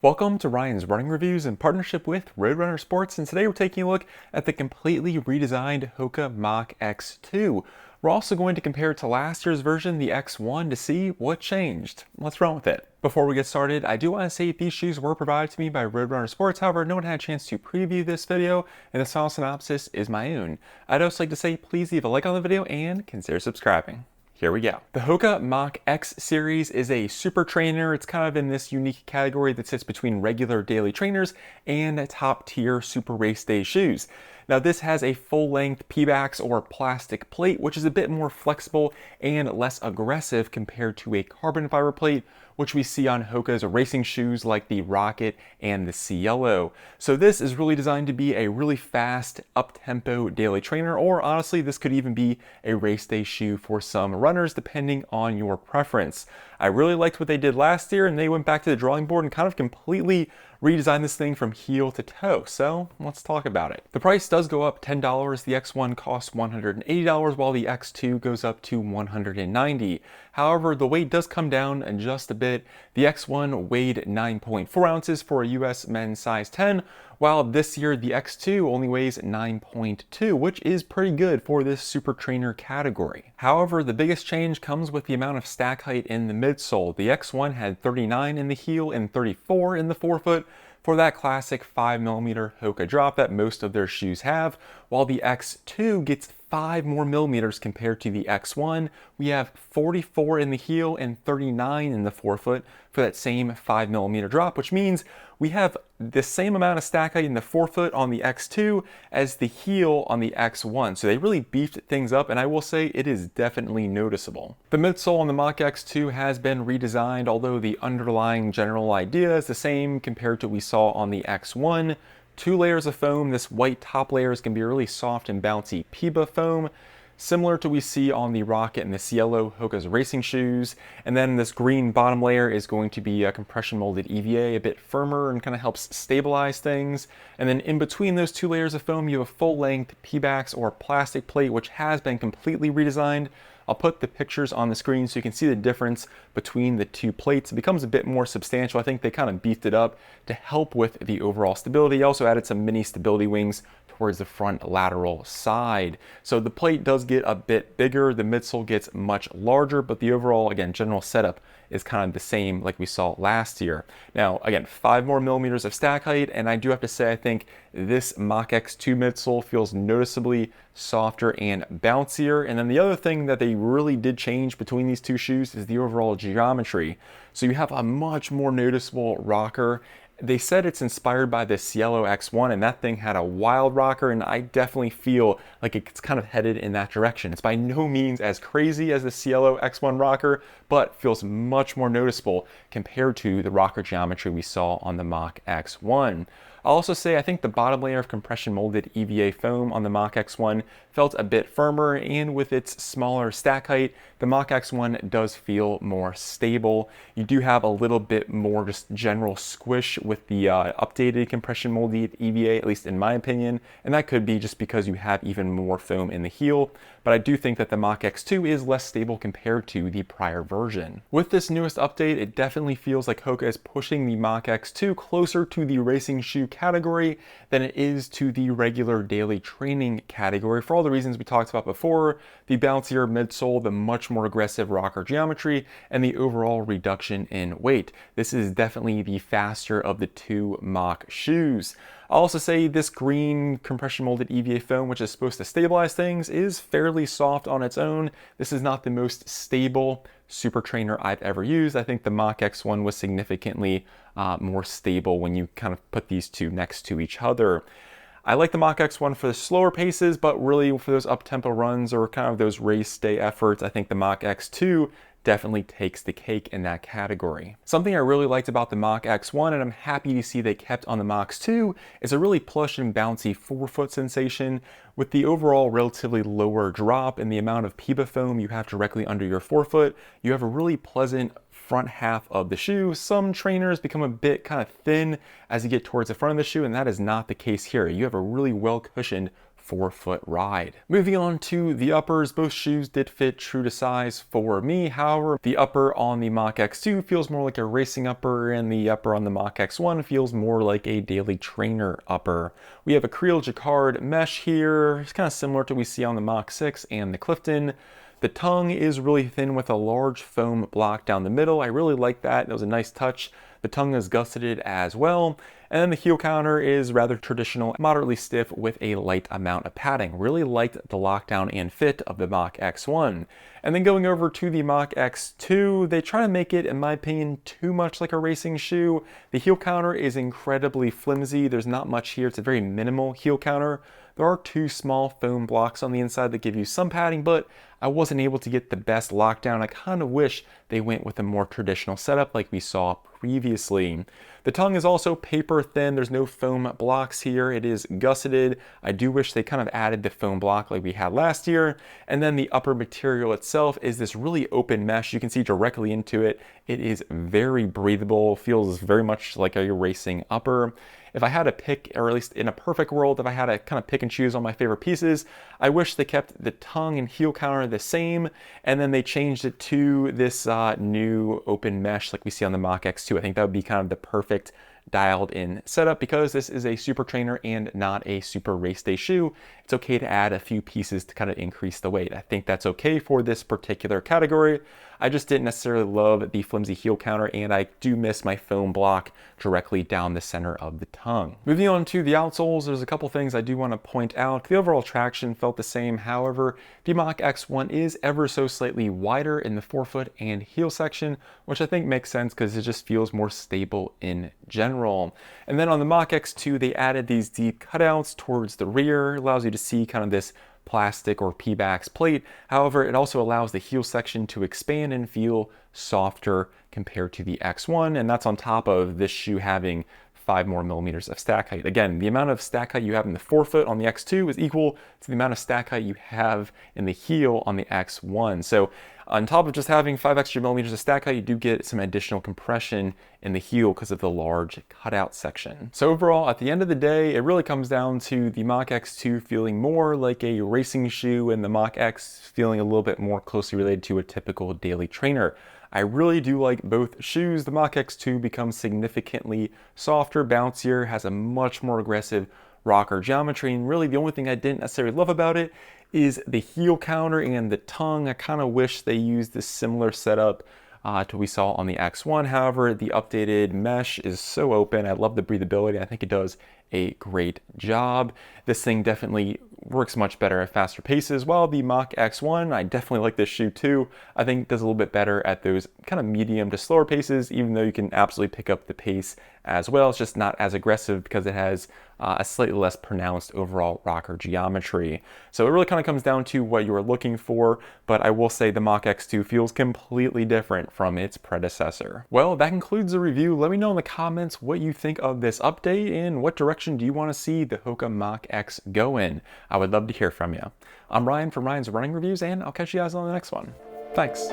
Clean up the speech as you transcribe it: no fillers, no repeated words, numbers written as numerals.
Welcome to Ryan's Running Reviews in partnership with Roadrunner Sports, and today we're taking a look at the completely redesigned HOKA Mach X2. We're also going to compare it to last year's version, the X1, to see what changed. Let's run with it. Before we get started, I do want to say these shoes were provided to me by Roadrunner Sports. However, no one had a chance to preview this video, and the final synopsis is my own. I'd also like to say please leave a like on the video and consider subscribing. Here we go. The HOKA Mach X series is a super trainer. It's kind of in this unique category that sits between regular daily trainers and top tier super race day shoes. Now this has a full-length P-backs or plastic plate, which is a bit more flexible and less aggressive compared to a carbon fiber plate, which we see on HOKA's racing shoes like the Rocket and the Cielo. So this is really designed to be a really fast, up-tempo daily trainer, or honestly, this could even be a race day shoe for some runners, depending on your preference. I really liked what they did last year, and they went back to the drawing board and kind of completely redesigned this thing from heel to toe. So let's talk about it. The price does go up $10. The X1 costs $180, while the X2 goes up to $190. However, the weight does come down just a bit. The X1 weighed 9.4 ounces for a US men's size 10, while this year the X2 only weighs 9.2, which is pretty good for this super trainer category. However, the biggest change comes with the amount of stack height in the midsole. The X1 had 39 in the heel and 34 in the forefoot for that classic 5mm HOKA drop that most of their shoes have, while the X2 gets 5 more millimeters compared to the X1. We have 44 in the heel and 39 in the forefoot for that same 5mm drop, which means we have the same amount of stack height in the forefoot on the X2 as the heel on the X1. So they really beefed things up, and I will say it is definitely noticeable. The midsole on the Mach X2 has been redesigned, although the underlying general idea is the same compared to what we saw on the X1. 2 layers of foam. This white top layer is going to be a really soft and bouncy PEBA foam, similar to what we see on the Rocket and the Cielo HOKA's racing shoes. And then this green bottom layer is going to be a compression molded EVA, a bit firmer and kind of helps stabilize things. And then in between those 2 layers of foam, you have a full-length P-backs or plastic plate, which has been completely redesigned. I'll put the pictures on the screen so you can see the difference between the 2 plates. It becomes a bit more substantial. I think they kind of beefed it up to help with the overall stability. Also added some mini stability wings towards the front lateral side. So the plate does get a bit bigger, the midsole gets much larger, but the overall, again, general setup is kind of the same like we saw last year. Now, again, 5 more millimeters of stack height, and I do have to say I think this Mach X2 midsole feels noticeably softer and bouncier. And then the other thing that they really did change between these 2 shoes is the overall geometry. So you have a much more noticeable rocker. They said it's inspired by the Cielo X1, and that thing had a wild rocker, and I definitely feel like it's kind of headed in that direction. It's by no means as crazy as the Cielo X1 rocker, but feels much more noticeable compared to the rocker geometry we saw on the Mach X1. I'll also say I think the bottom layer of compression molded EVA foam on the Mach X1 felt a bit firmer, and with its smaller stack height, the Mach X1 does feel more stable. You do have a little bit more just general squish with the updated compression molded EVA, at least in my opinion, and that could be just because you have even more foam in the heel. But I do think that the Mach X2 is less stable compared to the prior version. With this newest update, it definitely feels like HOKA is pushing the Mach X2 closer to the racing shoe category than it is to the regular daily training category for all the reasons we talked about before: the bouncier midsole, the much more aggressive rocker geometry, and the overall reduction in weight. This is definitely the faster of the 2 Mach shoes. I'll also say this green compression molded EVA foam, which is supposed to stabilize things, is fairly soft on its own. This is not the most stable super trainer I've ever used. I think the Mach X1 was significantly more stable when you kind of put these 2 next to each other. I like the Mach X1 for the slower paces, but really for those up-tempo runs or kind of those race day efforts, I think the Mach X2 definitely takes the cake in that category. Something I really liked about the Mach X1, and I'm happy to see they kept on the Mach X2, is a really plush and bouncy forefoot sensation. With the overall relatively lower drop and the amount of PEBA foam you have directly under your forefoot, you have a really pleasant front half of the shoe. Some trainers become a bit kind of thin as you get towards the front of the shoe, and that is not the case here. You have a really well cushioned forefoot ride. Moving on to the uppers, both shoes did fit true to size for me. However, the upper on the Mach X2 feels more like a racing upper, and the upper on the Mach X1 feels more like a daily trainer upper. We have a Creel Jacquard mesh here. It's kind of similar to what we see on the Mach 6 and the Clifton. The tongue is really thin with a large foam block down the middle. I really like that. That was a nice touch. The tongue is gusseted as well. And then the heel counter is rather traditional, moderately stiff with a light amount of padding. Really liked the lockdown and fit of the Mach X1. And then going over to the Mach X2, they try to make it, in my opinion, too much like a racing shoe. The heel counter is incredibly flimsy. There's not much here. It's a very minimal heel counter. There are two small foam blocks on the inside that give you some padding, but I wasn't able to get the best lockdown. I kind of wish they went with a more traditional setup like we saw previously. The tongue is also paper thin. There's no foam blocks here. It is gusseted. I do wish they kind of added the foam block like we had last year. And then the upper material itself is this really open mesh. You can see directly into it. It is very breathable, feels very much like a racing upper. If I had to pick, or at least in a perfect world, if I had to kind of pick and choose on my favorite pieces, I wish they kept the tongue and heel counter the same, and then they changed it to this new open mesh like we see on the Mach X2. I think that would be kind of the perfect dialed in setup, because this is a super trainer and not a super race day shoe. It's okay to add a few pieces to kind of increase the weight. I think that's okay for this particular category. I just didn't necessarily love the flimsy heel counter, and I do miss my foam block directly down the center of the tongue. Moving on to the outsoles, there's a couple things I do want to point out. The overall traction felt the same. However, the Mach X1 is ever so slightly wider in the forefoot and heel section, which I think makes sense because it just feels more stable in general. And then on the Mach X2, they added these deep cutouts towards the rear. It allows you to see kind of this plastic or P-Bax plate. However, it also allows the heel section to expand and feel softer compared to the X1, and that's on top of this shoe having 5 more millimeters of stack height. Again, the amount of stack height you have in the forefoot on the X2 is equal to the amount of stack height you have in the heel on the X1. So on top of just having 5 extra millimeters of stack height, you do get some additional compression in the heel because of the large cutout section. So overall, at the end of the day, it really comes down to the Mach X2 feeling more like a racing shoe and the Mach X feeling a little bit more closely related to a typical daily trainer. I really do like both shoes. The Mach X2 becomes significantly softer, bouncier, has a much more aggressive rocker geometry, and really the only thing I didn't necessarily love about it is the heel counter and the tongue. I kind of wish they used a similar setup to what we saw on the X1. However, the updated mesh is so open. I love the breathability. I think it does a great job. This thing definitely works much better at faster paces, while the Mach X1, I definitely like this shoe too. I think it does a little bit better at those kind of medium to slower paces, even though you can absolutely pick up the pace as well. It's just not as aggressive because it has a slightly less pronounced overall rocker geometry. So it really kind of comes down to what you are looking for, but I will say the Mach X2 feels completely different from its predecessor. Well, that concludes the review. Let me know in the comments what you think of this update and what direction do you want to see the HOKA Mach X go in. I would love to hear from you. I'm Ryan from Ryan's Running Reviews, and I'll catch you guys on the next one. Thanks.